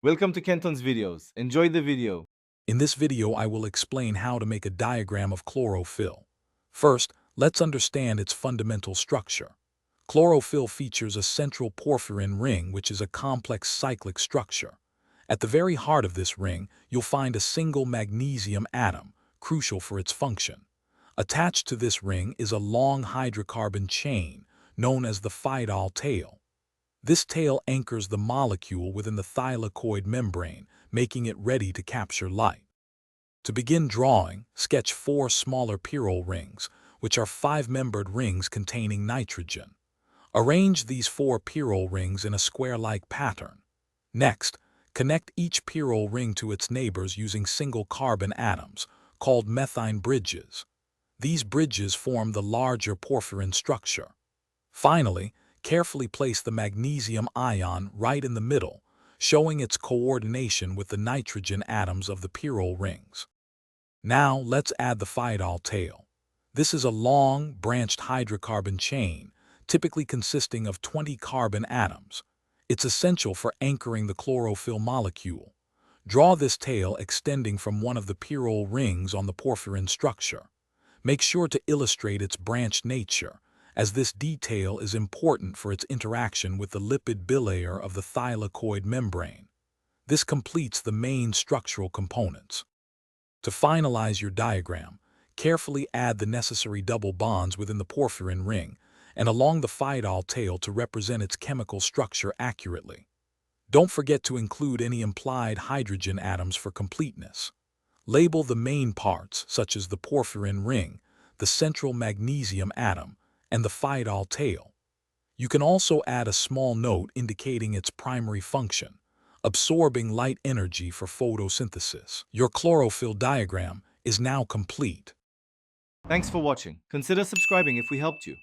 Welcome to Kenton's videos. Enjoy the video. In this video, I will explain how to make a diagram of chlorophyll. First, let's understand its fundamental structure. Chlorophyll features a central porphyrin ring, which is a complex cyclic structure. At the very heart of this ring, you'll find a single magnesium atom, crucial for its function. Attached to this ring is a long hydrocarbon chain, known as the phytol tail. This tail anchors the molecule within the thylakoid membrane, making it ready to capture light. To begin drawing, sketch 4 smaller pyrrole rings, which are 5-membered rings containing nitrogen. Arrange these 4 pyrrole rings in a square-like pattern. Next, connect each pyrrole ring to its neighbors using single carbon atoms, called methine bridges. These bridges form the larger porphyrin structure. Finally, carefully place the magnesium ion right in the middle, showing its coordination with the nitrogen atoms of the pyrrole rings. Now let's add the phytol tail. This is a long, branched hydrocarbon chain, typically consisting of 20 carbon atoms. It's essential for anchoring the chlorophyll molecule. Draw this tail extending from one of the pyrrole rings on the porphyrin structure. Make sure to illustrate its branched nature, as this detail is important for its interaction with the lipid bilayer of the thylakoid membrane. This completes the main structural components. To finalize your diagram, carefully add the necessary double bonds within the porphyrin ring and along the phytol tail to represent its chemical structure accurately. Don't forget to include any implied hydrogen atoms for completeness. Label the main parts, such as the porphyrin ring, the central magnesium atom, and the phytol tail. You can also add a small note indicating its primary function, absorbing light energy for photosynthesis. Your chlorophyll diagram is now complete. Thanks for watching. Consider subscribing if we helped you.